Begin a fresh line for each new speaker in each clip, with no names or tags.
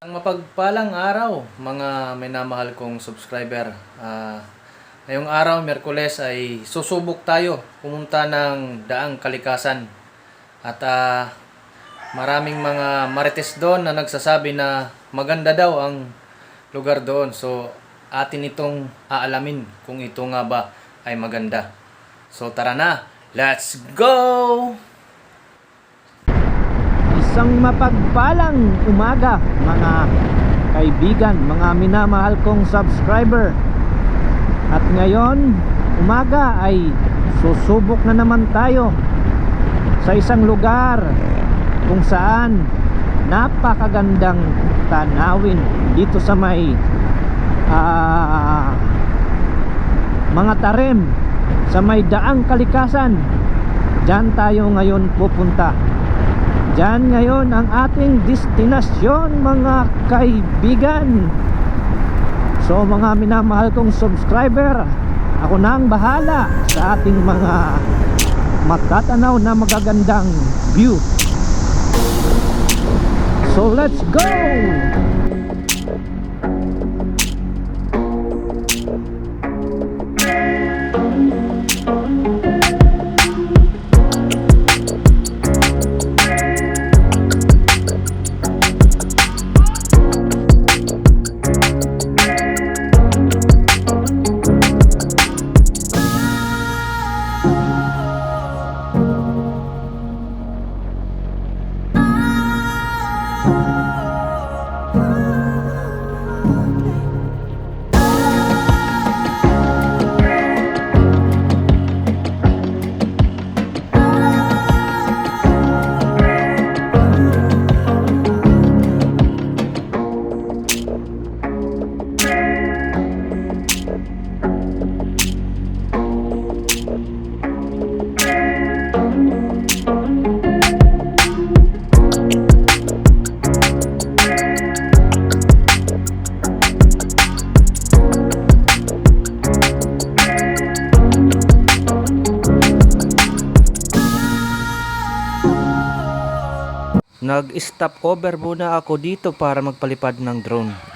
Ang mapagpalang araw, mga minamahal kong subscriber. Ngayong araw, Miyerkules, ay susubok tayo pumunta ng Daang Kalikasan. At maraming mga marites doon na nagsasabi na maganda daw ang lugar doon. So, atin itong aalamin kung ito nga ba ay maganda. So, tara na! Let's go!
Isang mapagpalang umaga mga kaibigan, mga minamahal kong subscriber. At ngayon umaga ay susubok na naman tayo sa isang lugar kung saan napakagandang tanawin dito sa may mga tarim sa may Daang Kalikasan. Diyan tayo ngayon pupunta. Diyan ngayon ang ating destinasyon mga kaibigan. So mga minamahal kong subscriber, ako na ang bahala sa ating mga matatanaw na magagandang view. So let's go! Nag-stop over muna ako dito para magpalipad ng drone.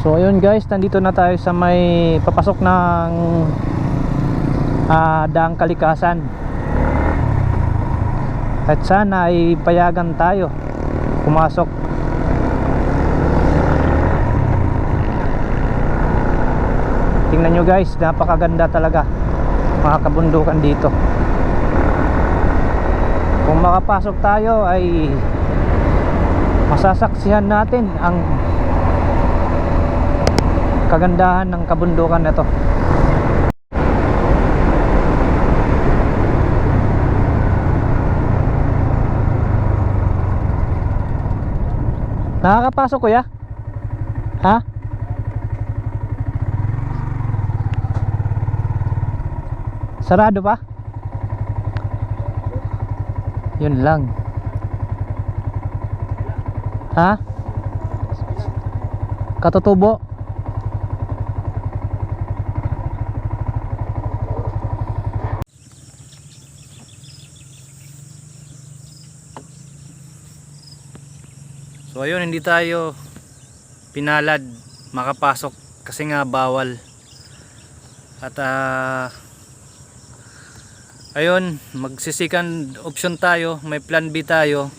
So ayun guys, nandito na tayo sa may papasok ng Daang Kalikasan. At sana ay payagan tayo pumasok. Tingnan nyo guys, napakaganda talaga mga kabundukan dito. Kung makapasok tayo ay masasaksihan natin ang kagandahan ng kabundukan na to. Nakakapasok kuya? Ha? Sarado pa? Yun lang. Ha? Katutubo? So ayun, hindi tayo pinalad makapasok kasi nga bawal. At ayun, magsisikan option tayo, may plan B tayo.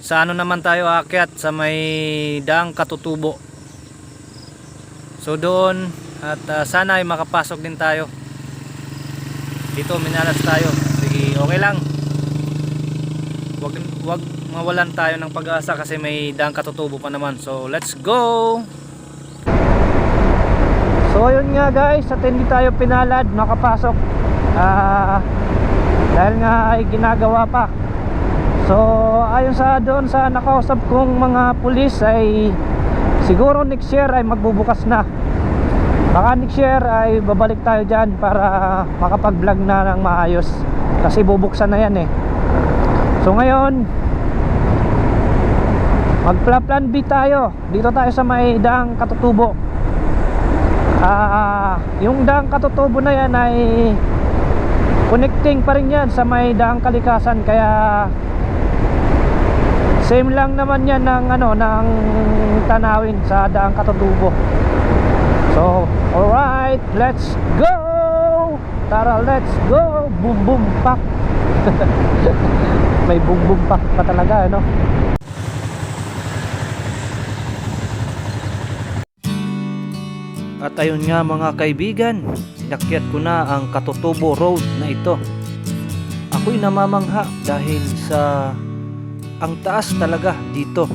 Sa ano naman tayo aakyat? Sa may daang Katutubo. So doon at sana ay makapasok din tayo. Dito minalas tayo. Sige, okay lang. Wag mawalan tayo ng pag-asa kasi may daang Katutubo pa naman. So let's go.
So yun nga guys, at hindi tayo pinalad makapasok dahil nga ay ginagawa pa. So ayon sa doon sa nakausap kong mga pulis ay siguro next year ay magbubukas na. Baka next year ay babalik tayo dyan para makapag vlog na ng maayos kasi bubuksan na yan eh. So ngayon magpla-plan B tayo. Dito tayo sa may daang Katutubo. Yung daang Katutubo na yan ay connecting pa rin yan sa may daang Kalikasan, kaya same lang naman yan ng ng tanawin sa daang Katutubo. So alright, let's go. Tara, let's go. Boom boom pak. May boom boom pak pa talaga ano. At ayun nga mga kaibigan, inakyat ko na ang Katutubo Road na ito. Ako'y namamangha dahil sa ang taas talaga dito.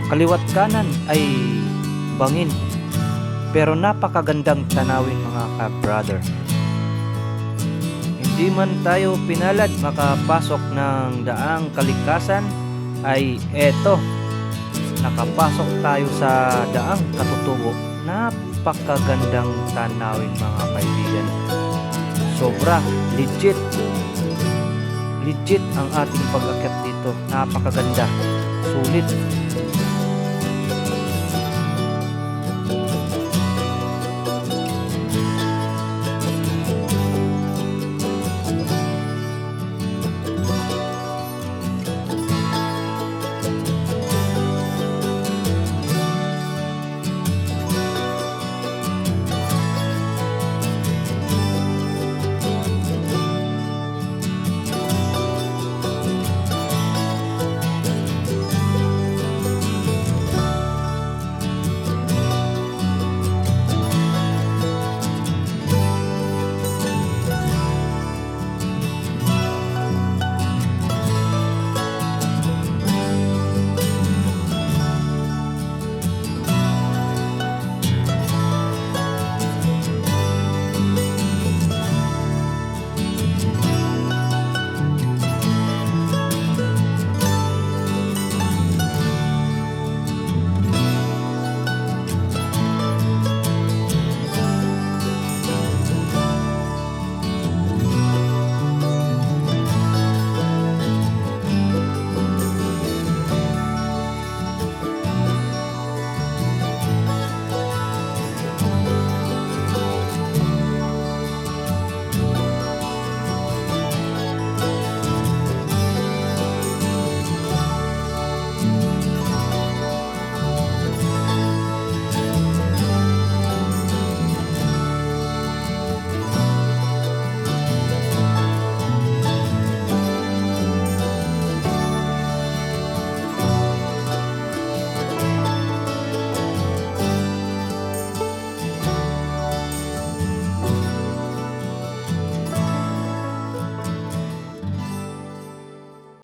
Kaliwat kanan ay bangin, pero napakagandang tanawin mga ka-brother. Hindi man tayo pinalad makapasok ng daang Kalikasan, ay eto, nakapasok tayo sa daang Katutubo. Napakagandang tanawin mga kaibigan. Sobra legit ang ating pag-akyat dito. Napakaganda, sulit.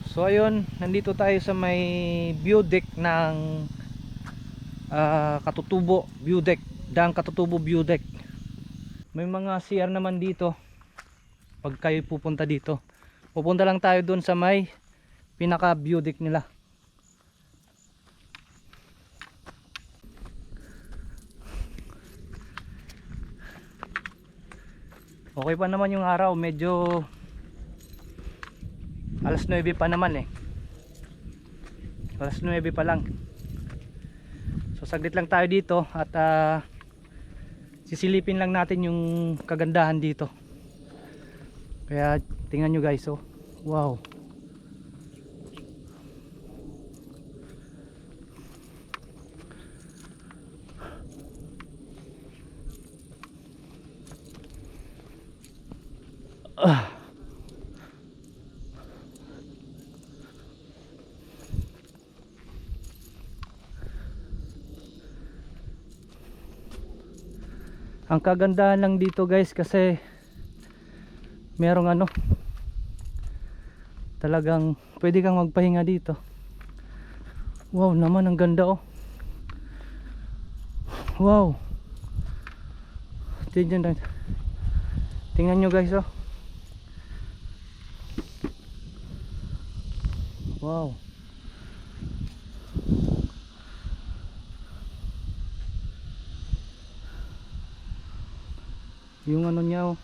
So ayun, nandito tayo sa may view deck ng Katutubo view deck, daang Katutubo view deck. May mga CR naman dito. Pag kayo pupunta dito, pupunta lang tayo dun sa may pinaka view deck nila. Okay pa naman yung araw, medyo alas 9 pa naman eh. Alas 9 pa lang. So saglit lang tayo dito at sisilipin lang natin yung kagandahan dito. Kaya tingnan nyo guys, oh. Wow. Ang kagandahan lang dito guys kasi merong talagang pwede kang magpahinga dito. Wow naman, ang ganda oh. Wow. Tingnan nyo guys oh. Wow. Yung niya oh.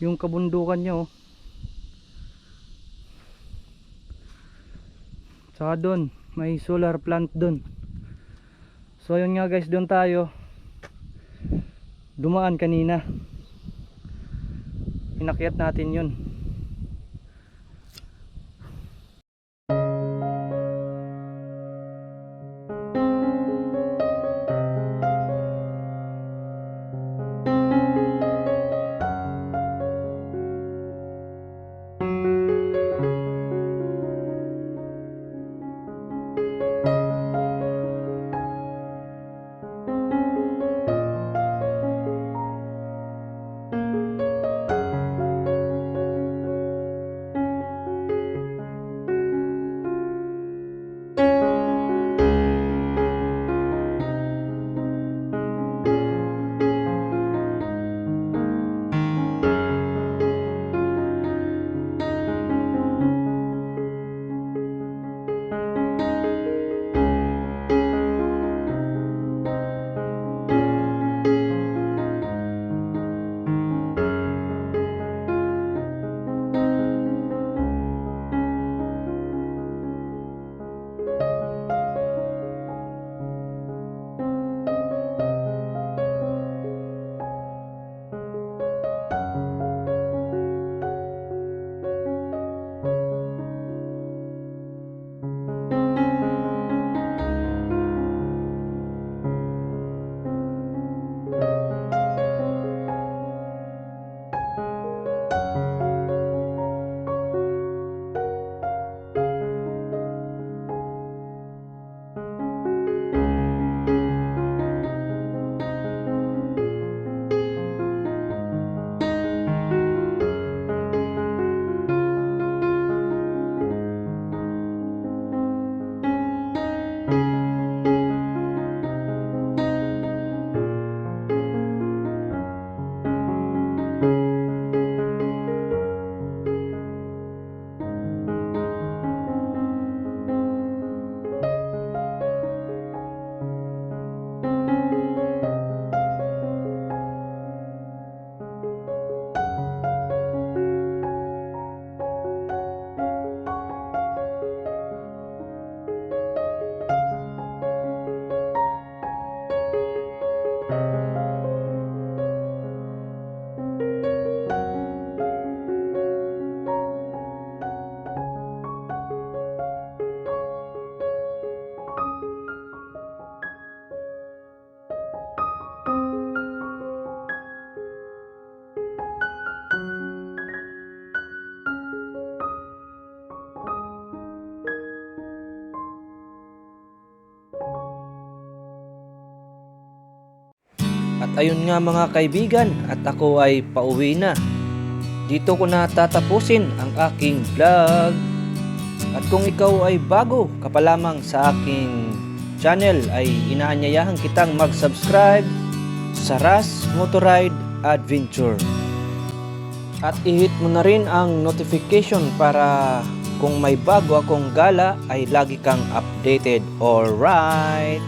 Yung kabundukan niya oh. Saka doon may solar plant doon. So yun nga guys, doon tayo dumaan kanina. Inakyat natin yun. At ayun nga mga kaibigan, at ako ay pauwi na. Dito ko na tatapusin ang aking vlog. At kung ikaw ay bago ka pa lamang sa aking channel, ay inaanyayahan kitang mag-subscribe sa Ras Motorride Adventure. At i-hit mo na rin ang notification para kung may bago akong gala ay lagi kang updated. Alright!